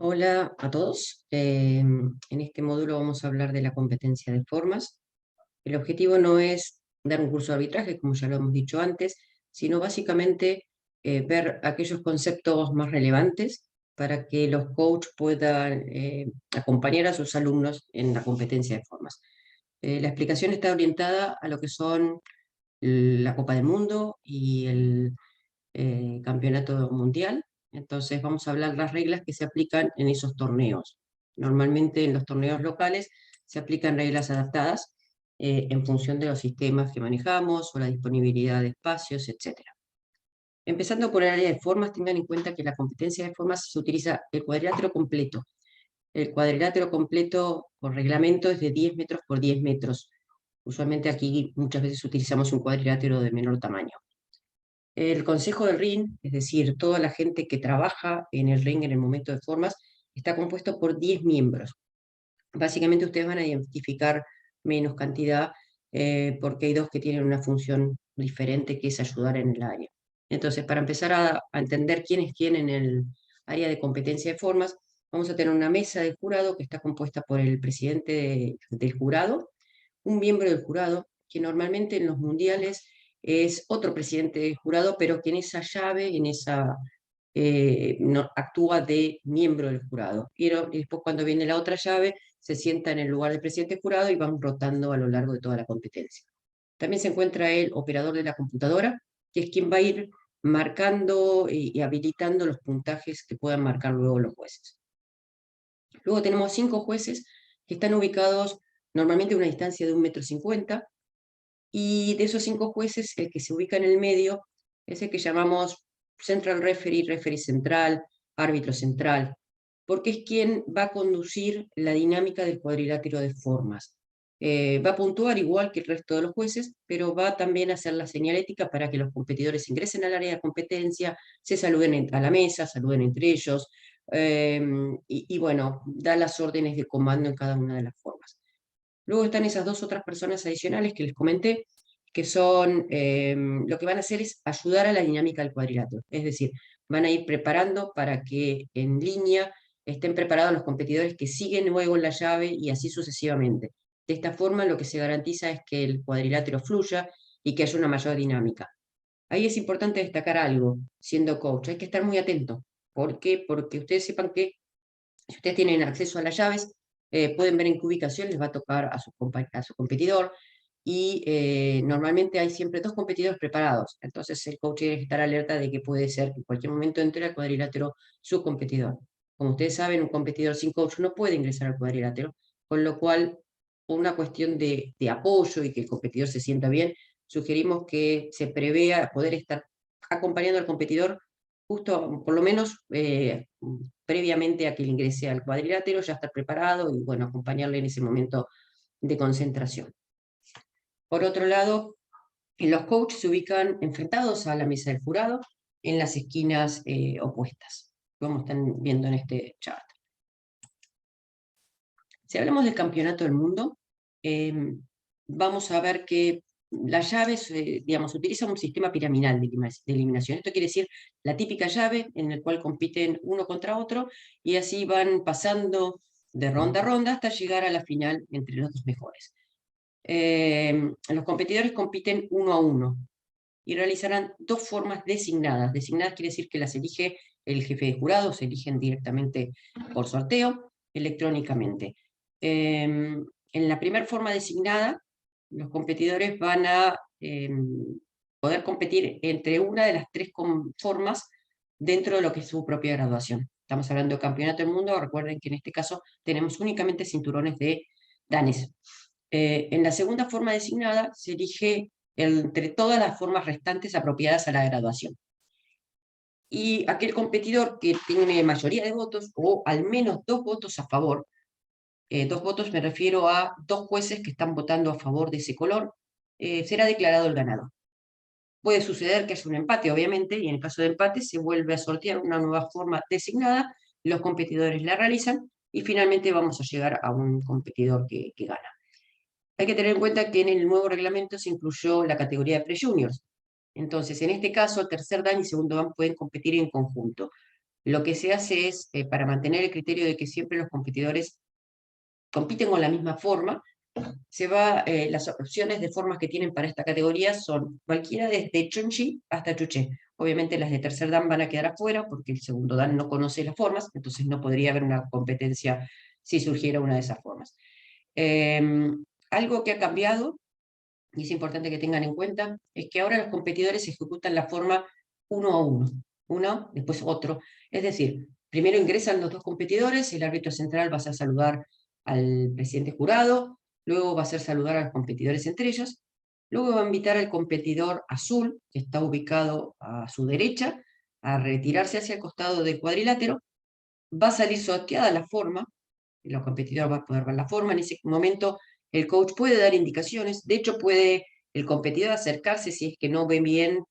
Hola a todos. En este módulo vamos a hablar de la competencia de formas. El objetivo no es dar un curso de arbitraje, como ya lo hemos dicho antes, sino básicamente ver aquellos conceptos más relevantes para que los coaches puedan acompañar a sus alumnos en la competencia de formas. La explicación está orientada a lo que son la Copa del Mundo y el campeonato mundial. Entonces vamos a hablar las reglas que se aplican en esos torneos. Normalmente en los torneos locales se aplican reglas adaptadas en función de los sistemas que manejamos o la disponibilidad de espacios, etcétera. Empezando por el área de formas, tengan en cuenta que en la competencia de formas se utiliza el cuadrilátero completo. El cuadrilátero completo por reglamento es de 10 metros por 10 metros. Usualmente aquí muchas veces utilizamos un cuadrilátero de menor tamaño. El consejo del ring, es decir, toda la gente que trabaja en el ring en el momento de formas, está compuesto por 10 miembros. Básicamente ustedes van a identificar menos cantidad porque hay dos que tienen una función diferente que es ayudar en el área. Entonces, para empezar a entender quién es quién en el área de competencia de formas, vamos a tener una mesa de jurado que está compuesta por el presidente del jurado, un miembro del jurado, que normalmente en los mundiales es otro presidente del jurado, pero que en esa llave, no, actúa de miembro del jurado. Y después cuando viene la otra llave, se sienta en el lugar del presidente del jurado y van rotando a lo largo de toda la competencia. También se encuentra el operador de la computadora, que es quien va a ir marcando y habilitando los puntajes que puedan marcar luego los jueces. Luego tenemos 5 jueces que están ubicados normalmente a una distancia de 1,50 m, y de esos 5 jueces, el que se ubica en el medio es el que llamamos central referee, referee central, árbitro central, porque es quien va a conducir la dinámica del cuadrilátero de formas. Va a puntuar igual que el resto de los jueces, pero va también a hacer la señalética para que los competidores ingresen al área de competencia, se saluden a la mesa, saluden entre ellos, y bueno, da las órdenes de comando en cada una de las formas. Luego están esas dos otras personas adicionales que les comenté, que son, lo que van a hacer es ayudar a la dinámica del cuadrilátero. Es decir, van a ir preparando para que en línea estén preparados los competidores que siguen luego en la llave y así sucesivamente. De esta forma lo que se garantiza es que el cuadrilátero fluya y que haya una mayor dinámica. Ahí es importante destacar algo, siendo coach, hay que estar muy atento. ¿Por qué? Porque ustedes sepan que si ustedes tienen acceso a las llaves, pueden ver en qué ubicación les va a tocar a su competidor, y normalmente hay siempre dos competidores preparados. Entonces el coach tiene que estar alerta de que puede ser que en cualquier momento entre al cuadrilátero su competidor. Como ustedes saben, un competidor sin coach no puede ingresar al cuadrilátero, con lo cual, por una cuestión de apoyo y que el competidor se sienta bien, sugerimos que se prevea poder estar acompañando al competidor justo, por lo menos, previamente a que él ingrese al cuadrilátero, ya estar preparado y, bueno, acompañarle en ese momento de concentración. Por otro lado, los coaches se ubican enfrentados a la mesa del jurado en las esquinas opuestas, como están viendo en este chart. Si hablamos del campeonato del mundo, eh, vamos a ver que las llaves, digamos, utilizan un sistema piramidal de eliminación. Esto quiere decir la típica llave en la cual compiten uno contra otro y así van pasando de ronda a ronda hasta llegar a la final entre los dos mejores. Los competidores compiten 1 a 1 y realizarán dos formas designadas. Designadas quiere decir que las elige el jefe de jurado, se eligen directamente por sorteo, electrónicamente. En la primera forma designada, los competidores van a poder competir entre una de las tres formas dentro de lo que es su propia graduación. Estamos hablando de campeonato del mundo, recuerden que en este caso tenemos únicamente cinturones de danés. En la segunda forma designada se elige entre todas las formas restantes apropiadas a la graduación. Y aquel competidor que tiene mayoría de votos, o al menos 2 votos a favor, 2 votos me refiero a 2 jueces que están votando a favor de ese color, será declarado el ganador. Puede suceder que haya un empate, obviamente, y en el caso de empate se vuelve a sortear una nueva forma designada, los competidores la realizan, y finalmente vamos a llegar a un competidor que gana. Hay que tener en cuenta que en el nuevo reglamento se incluyó la categoría de pre-juniors. Entonces, en este caso, tercer dan y segundo dan pueden competir en conjunto. lo que se hace es, para mantener el criterio de que siempre los competidores compiten con la misma forma, las opciones de formas que tienen para esta categoría son cualquiera desde Chonchi hasta Chuché. Obviamente las de tercer dan van a quedar afuera porque el segundo dan no conoce las formas, entonces no podría haber una competencia si surgiera una de esas formas. Algo que ha cambiado, y es importante que tengan en cuenta, es que ahora los competidores ejecutan la forma uno a uno, uno, después otro. Es decir, primero ingresan los dos competidores, el árbitro central va a hacer saludar al presidente jurado, luego va a hacer saludar a los competidores entre ellos, luego va a invitar al competidor azul, que está ubicado a su derecha, a retirarse hacia el costado del cuadrilátero, va a salir sorteada la forma, los competidores van a poder ver la forma, en ese momento el coach puede dar indicaciones, de hecho puede el competidor acercarse si es que no ve bien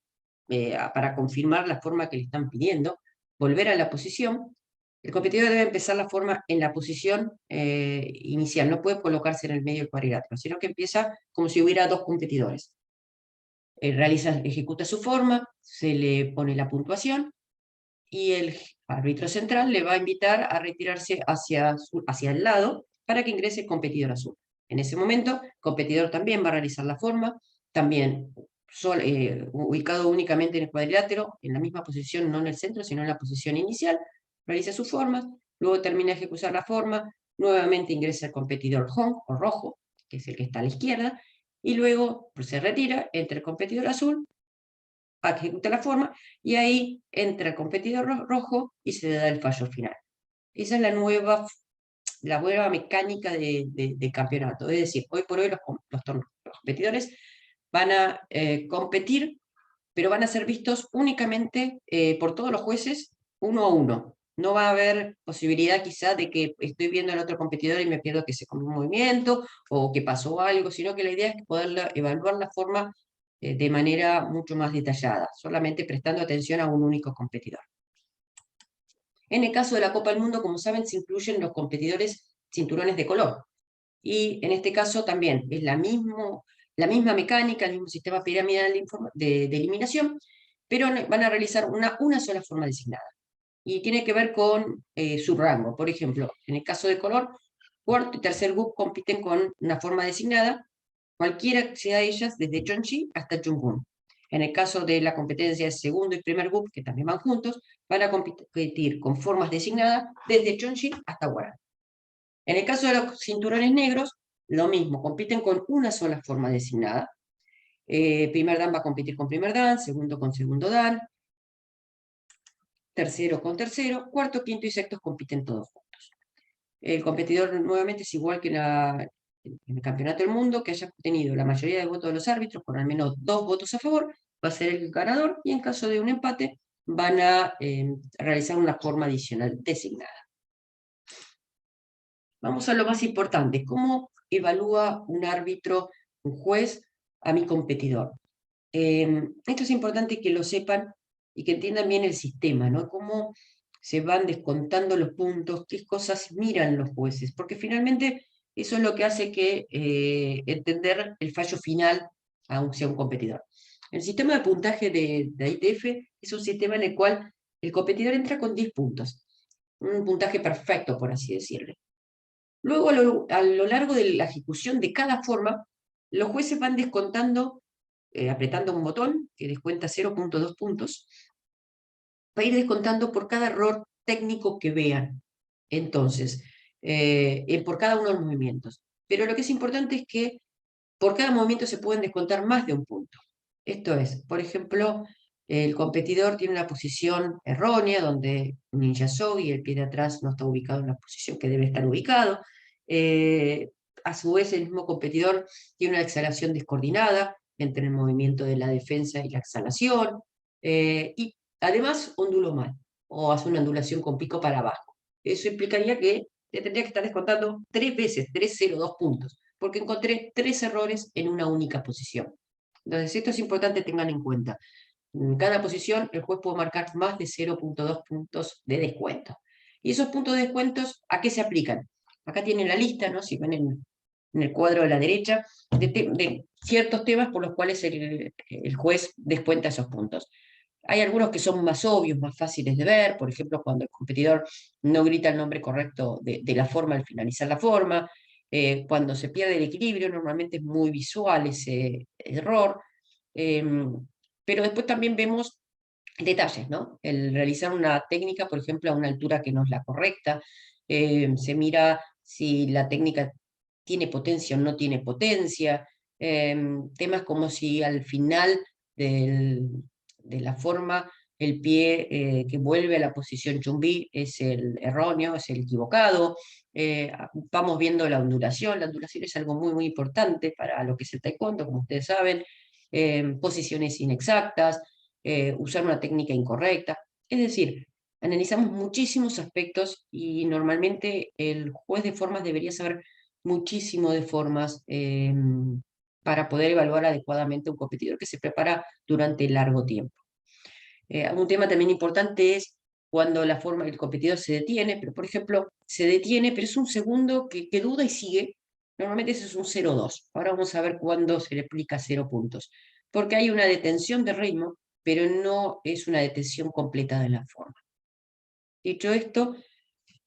para confirmar la forma que le están pidiendo, volver a la posición. El competidor debe empezar la forma en la posición inicial, no puede colocarse en el medio del cuadrilátero, sino que empieza como si hubiera dos competidores. Ejecuta su forma, se le pone la puntuación, y el árbitro central le va a invitar a retirarse hacia el lado para que ingrese el competidor azul. En ese momento, el competidor también va a realizar la forma, también ubicado únicamente en el cuadrilátero, en la misma posición, no en el centro, sino en la posición inicial, realiza sus formas, luego termina de ejecutar la forma, nuevamente ingresa el competidor hong o rojo, que es el que está a la izquierda, y luego se retira, entra el competidor azul, ejecuta la forma, y ahí entra el competidor rojo y se le da el fallo final. Esa es la nueva mecánica de campeonato. Es decir, hoy por hoy los competidores van a competir, pero van a ser vistos únicamente por todos los jueces uno a uno. No va a haber posibilidad quizá de que estoy viendo al otro competidor y me pierdo que se comió un movimiento o que pasó algo, sino que la idea es poder evaluar la forma de manera mucho más detallada, solamente prestando atención a un único competidor. En el caso de la Copa del Mundo, como saben, se incluyen los competidores cinturones de color. Y en este caso también es la misma mecánica, el mismo sistema piramidal de eliminación, pero van a realizar una sola forma designada. Y tiene que ver con su rango. Por ejemplo, en el caso de color, cuarto y tercer group compiten con una forma designada, cualquiera sea de ellas, desde Chonchi hasta Chungun. En el caso de la competencia de segundo y primer group, que también van juntos, van a competir con formas designadas desde Chonchi hasta Guarani. En el caso de los cinturones negros, lo mismo, compiten con una sola forma designada. Primer dan va a competir con primer dan, segundo con segundo dan, tercero con tercero, cuarto, quinto y sexto compiten todos juntos. El competidor nuevamente es igual que en el Campeonato del Mundo, que haya obtenido la mayoría de votos de los árbitros, con al menos 2 votos a favor, va a ser el ganador, y en caso de un empate van a realizar una forma adicional designada. Vamos a lo más importante, ¿cómo evalúa un árbitro, un juez, a mi competidor? Esto es importante que lo sepan y que entiendan bien el sistema, ¿no? Cómo se van descontando los puntos, qué cosas miran los jueces, porque finalmente eso es lo que hace que entender el fallo final hacia un competidor. El sistema de puntaje de ITF es un sistema en el cual el competidor entra con 10 puntos, un puntaje perfecto, por así decirlo. Luego, a lo largo de la ejecución de cada forma, los jueces van descontando, apretando un botón que descuenta 0.2 puntos, va a ir descontando por cada error técnico que vean. Entonces, por cada uno de los movimientos. Pero lo que es importante es que por cada movimiento se pueden descontar más de un punto. Esto es, por ejemplo, el competidor tiene una posición errónea, donde Ninja Sogi, el pie de atrás, no está ubicado en la posición que debe estar ubicado. A su vez, el mismo competidor tiene una exhalación descoordinada entre el movimiento de la defensa y la exhalación. Y además onduló mal, o hace una ondulación con pico para abajo. Eso implicaría que le tendría que estar descontando 3 veces, 302 puntos, porque encontré 3 errores en una única posición. Entonces, esto es importante, tengan en cuenta. En cada posición, el juez puede marcar más de 0.2 puntos de descuento. ¿Y esos puntos de descuentos a qué se aplican? Acá tienen la lista, ¿no? Si ven en el cuadro de la derecha, de ciertos temas por los cuales el juez descuenta esos puntos. Hay algunos que son más obvios, más fáciles de ver, por ejemplo, cuando el competidor no grita el nombre correcto de la forma al finalizar la forma, cuando se pierde el equilibrio, normalmente es muy visual ese error, pero después también vemos detalles, ¿no? El realizar una técnica, por ejemplo, a una altura que no es la correcta, se mira si la técnica tiene potencia o no tiene potencia, temas como si al final de la forma el pie que vuelve a la posición chumbi es el erróneo, es el equivocado. Vamos viendo la ondulación es algo muy, muy importante para lo que es el taekwondo, como ustedes saben, posiciones inexactas, usar una técnica incorrecta. Es decir, analizamos muchísimos aspectos y normalmente el juez de formas debería saber muchísimo de formas para poder evaluar adecuadamente a un competidor que se prepara durante largo tiempo. Un tema también importante es cuando la forma, el competidor se detiene, pero por ejemplo, se detiene, pero es un segundo que duda y sigue. Normalmente eso es un 0,2. Ahora vamos a ver cuándo se le aplica 0 puntos. Porque hay una detención de ritmo, pero no es una detención completa de la forma. Dicho esto,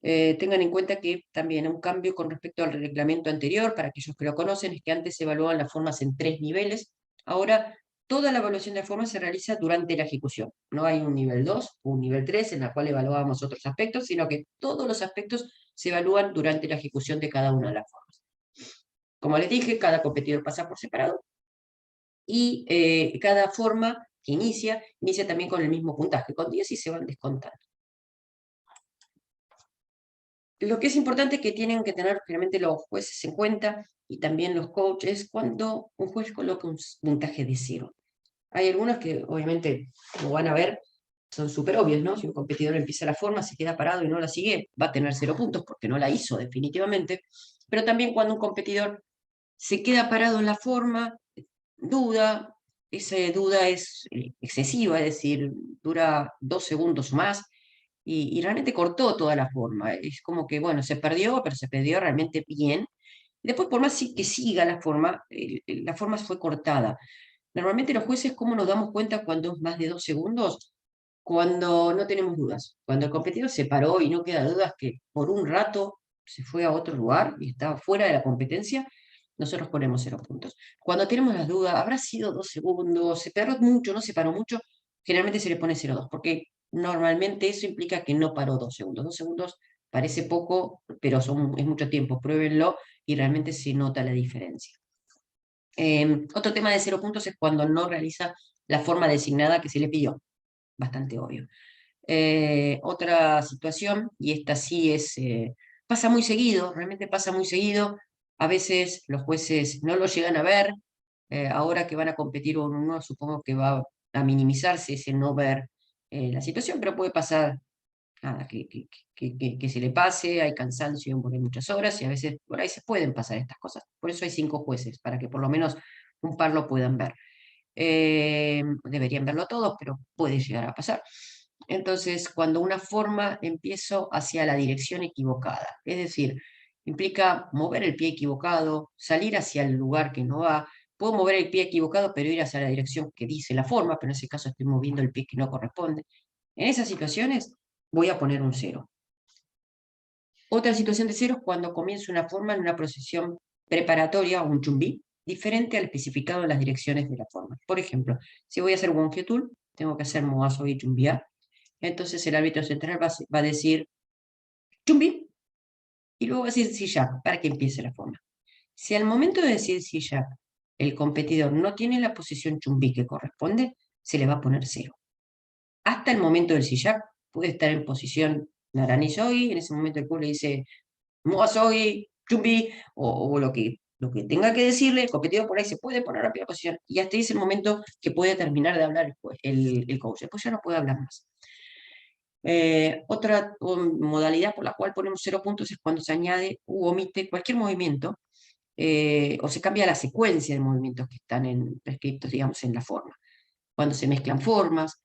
tengan en cuenta que también un cambio con respecto al reglamento anterior, para aquellos que lo conocen, es que antes se evaluaban las formas en 3 niveles, ahora toda la evaluación de formas se realiza durante la ejecución. No hay un nivel 2 o un nivel 3 en la cual evaluábamos otros aspectos, sino que todos los aspectos se evalúan durante la ejecución de cada una de las formas. Como les dije, cada competidor pasa por separado y cada forma que inicia también con el mismo puntaje, con 10 y se van descontando. Lo que es importante que tienen que tener generalmente los jueces en cuenta y también los coaches cuando un juez coloca un puntaje de 0. Hay algunos que obviamente, como van a ver, son súper obvios, ¿no? Si un competidor empieza la forma, se queda parado y no la sigue, va a tener 0 puntos porque no la hizo definitivamente. Pero también cuando un competidor se queda parado en la forma, duda, esa duda es excesiva, es decir, dura 2 segundos más, y realmente cortó toda la forma. Es como que, bueno, se perdió, pero se perdió realmente bien. Después, por más que siga la forma fue cortada. Normalmente los jueces, ¿cómo nos damos cuenta cuando es más de 2 segundos? Cuando no tenemos dudas. Cuando el competidor se paró y no queda dudas que por un rato se fue a otro lugar y estaba fuera de la competencia, nosotros ponemos 0 puntos. Cuando tenemos las dudas, ¿habrá sido 2 segundos? ¿Se paró mucho? ¿No se paró mucho? Generalmente se le pone 0,2, porque normalmente eso implica que no paró 2 segundos. 2 segundos parece poco, pero es mucho tiempo. Pruébenlo y realmente se nota la diferencia. Otro tema de 0 puntos es cuando no realiza la forma designada que se le pidió. Bastante obvio. Otra situación, y esta sí pasa muy seguido, realmente pasa muy seguido. A veces los jueces no lo llegan a ver. Ahora que van a competir uno a uno, supongo que va a minimizarse ese no ver la situación, pero puede pasar nada, que se le pase, hay cansancio por ahí muchas horas y a veces por ahí se pueden pasar estas cosas. Por eso hay 5 jueces, para que por lo menos un par lo puedan ver. Deberían verlo todos, pero puede llegar a pasar. Entonces, cuando una forma empiezo hacia la dirección equivocada, es decir, implica mover el pie equivocado, salir hacia el lugar que no va, puedo mover el pie equivocado, pero ir hacia la dirección que dice la forma, pero en ese caso estoy moviendo el pie que no corresponde. En esas situaciones voy a poner un 0. Otra situación de 0 es cuando comienzo una forma en una procesión preparatoria o un chumbí, diferente al especificado en las direcciones de la forma. Por ejemplo, si voy a hacer Wongetul, tengo que hacer Moaso y Chumbiá. Entonces el árbitro central va a decir Chumbi y luego va a decir Sillak para que empiece la forma. Si al momento de decir Sillak el competidor no tiene la posición Chumbi que corresponde, se le va a poner 0. Hasta el momento del Sillak puede estar en posición Narani Soy, en ese momento el pueblo le dice Moasoy, Chumbi, o lo que tenga que decirle, el competidor por ahí se puede poner a la posición, y hasta ahí es el momento que puede terminar de hablar el coach, después ya no puede hablar más. Otra modalidad por la cual ponemos 0 puntos es cuando se añade u omite cualquier movimiento, o se cambia la secuencia de movimientos que están prescriptos, digamos, en la forma, cuando se mezclan formas,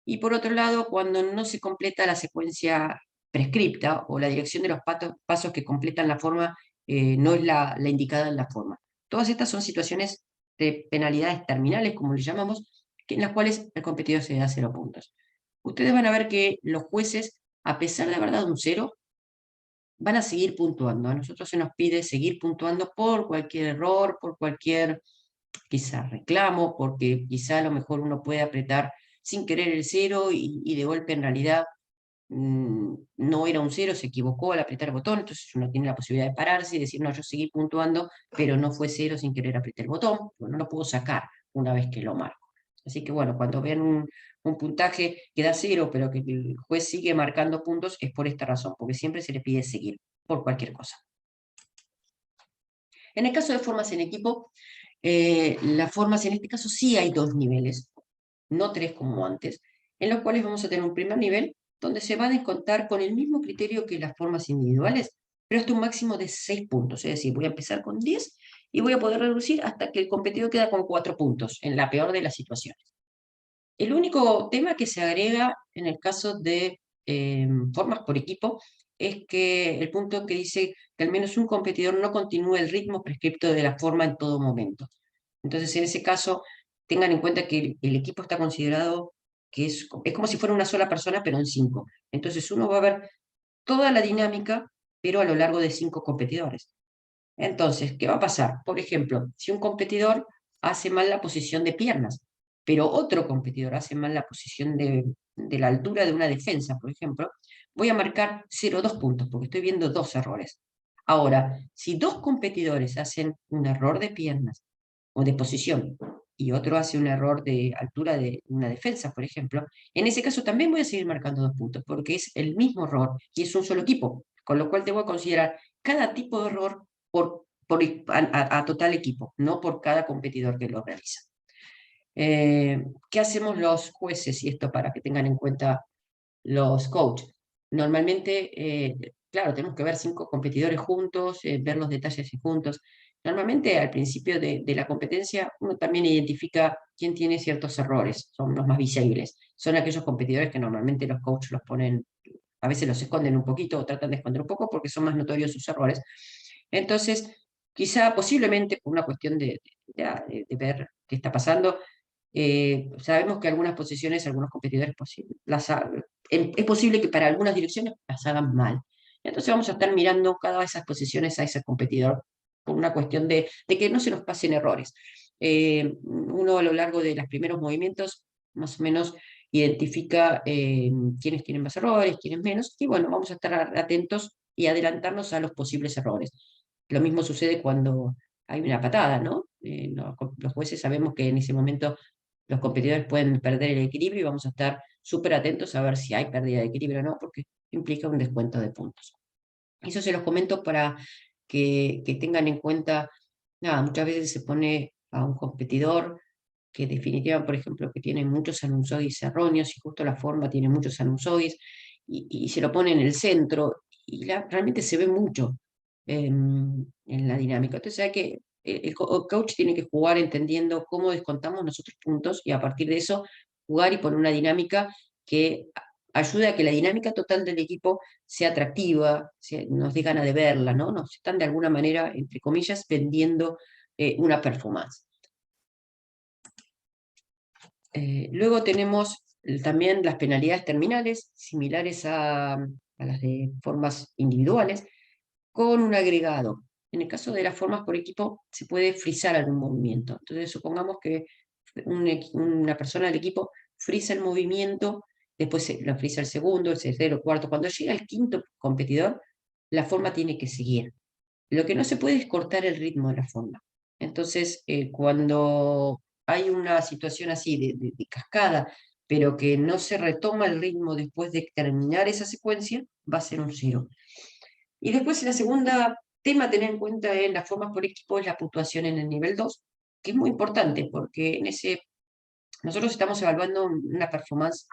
y por otro lado, cuando no se completa la secuencia prescripta o la dirección de los pasos que completan la forma no es la indicada en la forma. Todas estas son situaciones de penalidades terminales, como le llamamos, en las cuales el competidor se da 0 puntos. Ustedes van a ver que los jueces, a pesar de haber dado un 0, van a seguir puntuando. A nosotros se nos pide seguir puntuando por cualquier error, por cualquier quizá reclamo, porque quizá a lo mejor uno puede apretar sin querer el 0 y de golpe en realidad no era un 0, se equivocó al apretar el botón, entonces uno tiene la posibilidad de pararse y decir, no, yo seguí puntuando, pero no fue 0 sin querer apretar el botón, pues no lo puedo sacar una vez que lo marco. Así que bueno, cuando vean un puntaje que da 0, pero que el juez sigue marcando puntos, es por esta razón, porque siempre se le pide seguir, por cualquier cosa. En el caso de formas en equipo, las formas en este caso sí hay 2 niveles, no 3 como antes, en los cuales vamos a tener un primer nivel donde se va a descontar con el mismo criterio que las formas individuales, pero hasta un máximo de 6 puntos, es decir, voy a empezar con 10 y voy a poder reducir hasta que el competidor queda con 4 puntos, en la peor de las situaciones. El único tema que se agrega en el caso de formas por equipo es que el punto que dice que al menos un competidor no continúe el ritmo prescripto de la forma en todo momento. Entonces, en ese caso, tengan en cuenta que el equipo está considerado que es como si fuera una sola persona, pero en 5. Entonces, uno va a ver toda la dinámica, pero a lo largo de 5 competidores. Entonces, ¿qué va a pasar? Por ejemplo, si un competidor hace mal la posición de piernas, pero otro competidor hace mal la posición de la altura de una defensa, por ejemplo, voy a marcar 0,2 puntos, porque estoy viendo 2 errores. Ahora, si 2 competidores hacen un error de piernas o de posición, y otro hace un error de altura de una defensa, por ejemplo, en ese caso también voy a seguir marcando 2 puntos, porque es el mismo error y es un solo equipo, con lo cual te voy a considerar cada tipo de error a total equipo, no por cada competidor que lo realiza. ¿Qué hacemos los jueces? Y esto para que tengan en cuenta los coaches. Normalmente, claro, tenemos que ver 5 competidores juntos, ver los detalles juntos. Normalmente al principio de la competencia uno también identifica quién tiene ciertos errores, son los más visibles. Son aquellos competidores que normalmente los coaches los ponen, a veces los esconden un poquito o tratan de esconder un poco porque son más notorios sus errores. Entonces, quizá posiblemente por una cuestión de ver qué está pasando, sabemos que algunas posiciones, algunos competidores es posible que para algunas direcciones las hagan mal. Entonces vamos a estar mirando cada vez esas posiciones a ese competidor por una cuestión de que no se nos pasen errores. Uno a lo largo de los primeros movimientos más o menos identifica quiénes tienen más errores, quiénes menos, y bueno, vamos a estar atentos y adelantarnos a los posibles errores. Lo mismo sucede cuando hay una patada, ¿no? Los jueces sabemos que en ese momento los competidores pueden perder el equilibrio y vamos a estar súper atentos a ver si hay pérdida de equilibrio o no, porque implica un descuento de puntos. Eso se los comento para que tengan en cuenta, nada, muchas veces se pone a un competidor que definitivamente, por ejemplo, que tiene muchos anusoides erróneos y justo la forma tiene muchos anusoides y se lo pone en el centro y realmente se ve mucho en la dinámica. Entonces hay que, el coach tiene que jugar entendiendo cómo descontamos nosotros puntos y a partir de eso jugar y poner una dinámica que ayude a que la dinámica total del equipo sea atractiva, nos dé ganas de verla, ¿no? Nos están de alguna manera, entre comillas, vendiendo una performance. Luego tenemos también las penalidades terminales, similares a las de formas individuales, con un agregado. En el caso de las formas por equipo, se puede frizar algún movimiento. Entonces, supongamos que una persona del equipo frisa el movimiento, después lo frisa el segundo, el tercero, el cuarto. Cuando llega el quinto competidor, la forma tiene que seguir. Lo que no se puede es cortar el ritmo de la forma. Entonces, cuando hay una situación así de cascada, pero que no se retoma el ritmo después de terminar esa secuencia, va a ser un 0. Y después, la segunda tema a tener en cuenta en las formas por equipo es la puntuación en el nivel 2, que es muy importante porque nosotros estamos evaluando una performance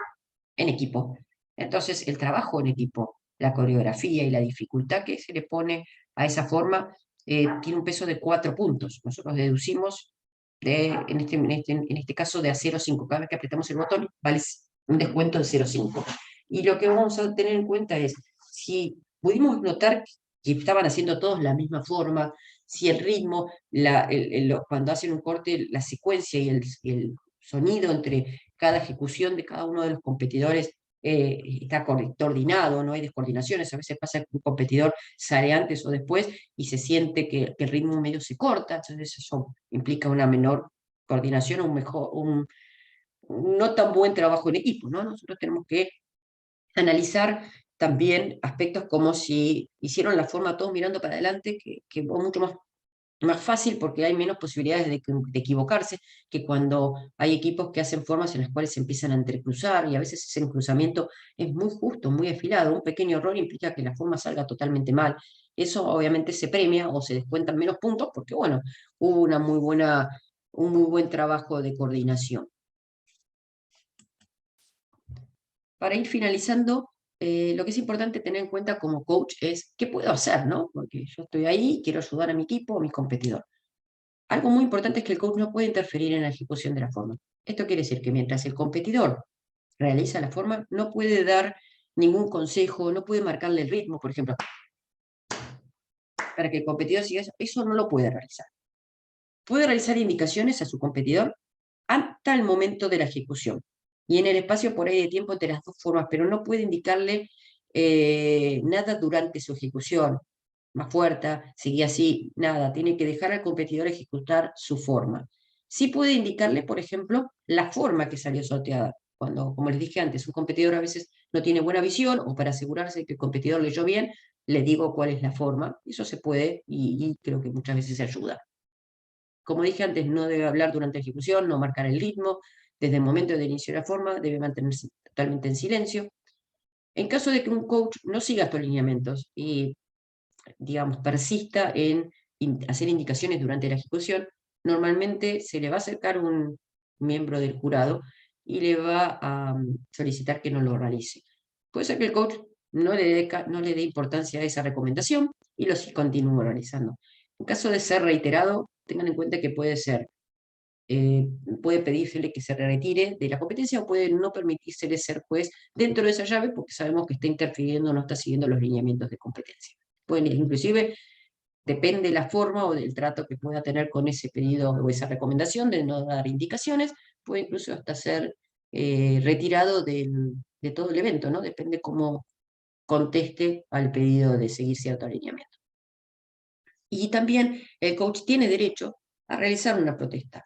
en equipo. Entonces, el trabajo en equipo, la coreografía y la dificultad que se le pone a esa forma tiene un peso de 4 puntos. Nosotros deducimos, en este caso, de a 0,5. Cada vez que apretamos el botón, vale un descuento de 0,5. Y lo que vamos a tener en cuenta es, si pudimos notar que estaban haciendo todos la misma forma, si el ritmo, cuando hacen un corte, la secuencia y sonido entre cada ejecución de cada uno de los competidores está coordinado, no hay descoordinaciones. A veces pasa que un competidor sale antes o después y se siente que el ritmo medio se corta, entonces eso implica una menor coordinación, un no tan buen trabajo en equipo, ¿no? Nosotros tenemos que analizar también aspectos como si hicieron la forma todos mirando para adelante, que es mucho más fácil porque hay menos posibilidades de equivocarse que cuando hay equipos que hacen formas en las cuales se empiezan a entrecruzar y a veces ese encruzamiento es muy justo, muy afilado. Un pequeño error implica que la forma salga totalmente mal. Eso obviamente se premia o se descuentan menos puntos porque, bueno, hubo un muy buen trabajo de coordinación. Para ir finalizando, lo que es importante tener en cuenta como coach es qué puedo hacer, ¿no? Porque yo estoy ahí, quiero ayudar a mi equipo, a mi competidor. Algo muy importante es que el coach no puede interferir en la ejecución de la forma. Esto quiere decir que mientras el competidor realiza la forma, no puede dar ningún consejo, no puede marcarle el ritmo, por ejemplo, para que el competidor siga eso no lo puede realizar. Puede realizar indicaciones a su competidor hasta el momento de la ejecución y en el espacio por ahí de tiempo entre las dos formas, pero no puede indicarle nada durante su ejecución. Más fuerte, seguía así, nada, tiene que dejar al competidor ejecutar su forma. Sí puede indicarle, por ejemplo, la forma que salió sorteada. Cuando, como les dije antes, un competidor a veces no tiene buena visión, o para asegurarse de que el competidor leyó bien, le digo cuál es la forma. Eso se puede y creo que muchas veces se ayuda. Como dije antes, no debe hablar durante la ejecución, no marcar el ritmo. Desde el momento de inicio de la forma, debe mantenerse totalmente en silencio. En caso de que un coach no siga estos lineamientos y digamos, persista en hacer indicaciones durante la ejecución, normalmente se le va a acercar un miembro del jurado y le va a solicitar que no lo realice. Puede ser que el coach no le dé importancia a esa recomendación y lo continúe realizando. En caso de ser reiterado, tengan en cuenta que puede pedírsele que se retire de la competencia o puede no permitírsele ser juez dentro de esa llave porque sabemos que está interfiriendo, no está siguiendo los lineamientos de competencia. Pueden inclusive, depende de la forma o del trato que pueda tener con ese pedido o esa recomendación de no dar indicaciones, puede incluso hasta ser retirado de todo el evento, ¿no? Depende cómo conteste al pedido de seguir cierto alineamiento. Y también el coach tiene derecho a realizar una protesta.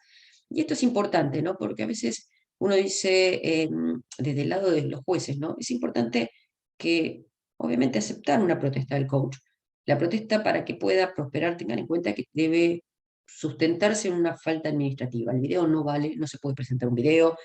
Y esto es importante, ¿no? Porque a veces uno dice, desde el lado de los jueces, ¿no? Es importante que, obviamente, aceptar una protesta del coach. La protesta, para que pueda prosperar, tengan en cuenta que debe sustentarse en una falta administrativa. El video no vale, no se puede presentar un video.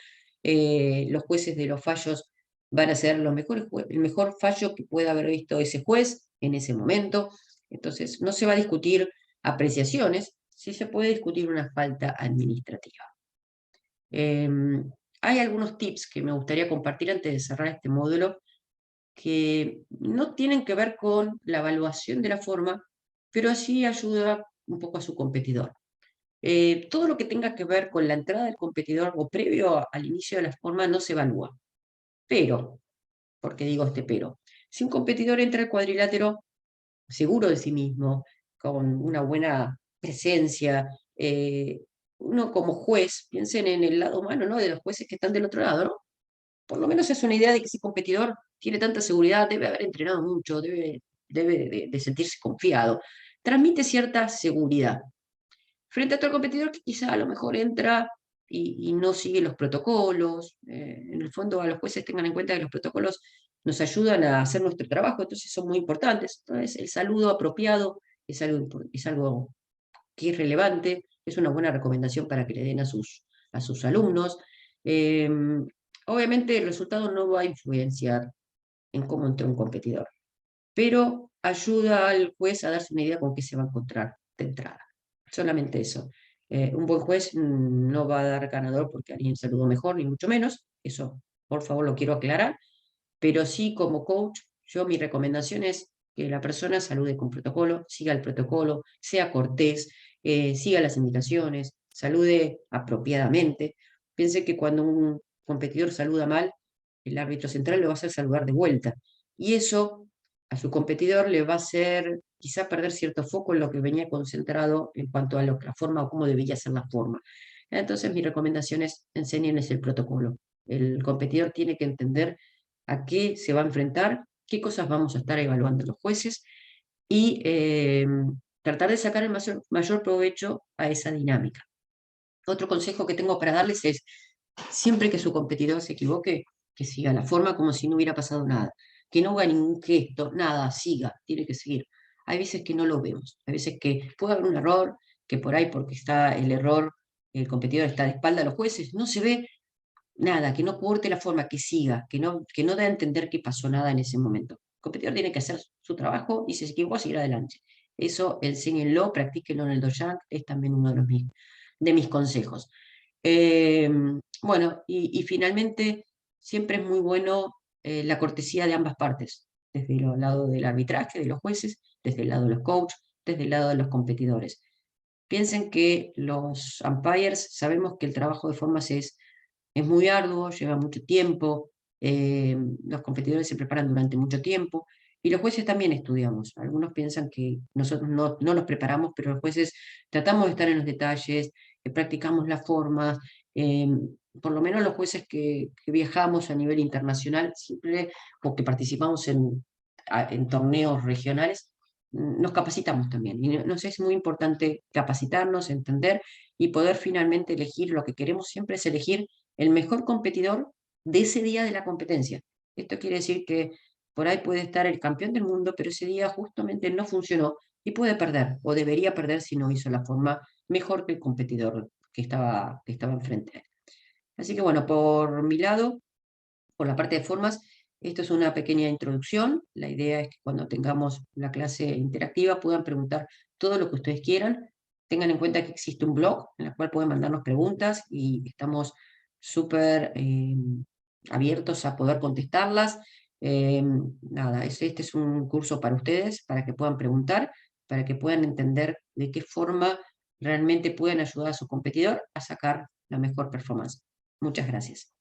Los jueces de los fallos van a ser el mejor fallo que pueda haber visto ese juez en ese momento. Entonces, no se va a discutir apreciaciones, sí se puede discutir una falta administrativa. Hay algunos tips que me gustaría compartir antes de cerrar este módulo que no tienen que ver con la evaluación de la forma, pero sí ayuda un poco a su competidor. Todo lo que tenga que ver con la entrada del competidor o previo al inicio de la forma no se evalúa. Pero, ¿por qué digo este pero? Si un competidor entra al cuadrilátero seguro de sí mismo, con una buena presencia. Uno como juez, piensen en el lado humano, ¿no? De los jueces que están del otro lado, ¿no? Por lo menos es una idea de que ese competidor tiene tanta seguridad, debe haber entrenado mucho, debe de sentirse confiado. Transmite cierta seguridad. Frente a otro competidor que quizá a lo mejor entra y no sigue los protocolos. En el fondo, a los jueces tengan en cuenta que los protocolos nos ayudan a hacer nuestro trabajo, entonces son muy importantes. Entonces, el saludo apropiado es algo que es relevante, es una buena recomendación para que le den a sus alumnos. Eh, Obviamente, el resultado no va a influenciar en cómo entró un competidor, pero ayuda al juez a darse una idea con qué se va a encontrar de entrada. Solamente eso. Un buen juez no va a dar ganador porque alguien saludó mejor, ni mucho menos. Eso, por favor, lo quiero aclarar. Pero sí, como coach, mi recomendación es que la persona salude con protocolo, siga el protocolo, sea cortés, siga las indicaciones, salude apropiadamente. Piense que cuando un competidor saluda mal, el árbitro central lo va a hacer saludar de vuelta. Y eso a su competidor le va a hacer quizá perder cierto foco en lo que venía concentrado en cuanto a la forma o cómo debía ser la forma. Entonces mi recomendación es enséñenles el protocolo. El competidor tiene que entender a qué se va a enfrentar, qué cosas vamos a estar evaluando los jueces y tratar de sacar el mayor provecho a esa dinámica. Otro consejo que tengo para darles es, siempre que su competidor se equivoque, que siga la forma como si no hubiera pasado nada, que no haga ningún gesto, nada, siga, tiene que seguir. Hay veces que no lo vemos, hay veces que puede haber un error, que por ahí porque está el error, el competidor está de espalda a los jueces, no se ve nada, que no corte la forma, que siga, que no dé a entender que pasó nada en ese momento. El competidor tiene que hacer su trabajo y si se equivocó, seguir adelante. Eso enséñenlo, practíquenlo en el Dojang, es también uno de mis consejos. Eh, bueno, y finalmente, siempre es muy bueno la cortesía de ambas partes, desde el lado del arbitraje, de los jueces, desde el lado de los coaches, desde el lado de los competidores. Piensen que los umpires, sabemos que el trabajo de formas es muy arduo, lleva mucho tiempo, los competidores se preparan durante mucho tiempo, y los jueces también estudiamos. Algunos piensan que nosotros no nos preparamos, pero los jueces tratamos de estar en los detalles, practicamos las formas, eh, por lo menos los jueces que viajamos a nivel internacional, siempre, o que participamos en torneos regionales, nos capacitamos también. Y nos es muy importante capacitarnos, entender y poder finalmente elegir. Lo que queremos siempre es elegir el mejor competidor de ese día de la competencia. Esto quiere decir que por ahí puede estar el campeón del mundo, pero ese día justamente no funcionó y puede perder, o debería perder si no hizo la forma mejor que el competidor que estaba enfrente a él. Así que bueno, por mi lado, por la parte de formas, esto es una pequeña introducción. La idea es que cuando tengamos la clase interactiva puedan preguntar todo lo que ustedes quieran. Tengan en cuenta que existe un blog en el cual pueden mandarnos preguntas y estamos súper abiertos a poder contestarlas. Nada, este es un curso para ustedes, para que puedan preguntar, para que puedan entender de qué forma realmente pueden ayudar a su competidor a sacar la mejor performance. Muchas gracias.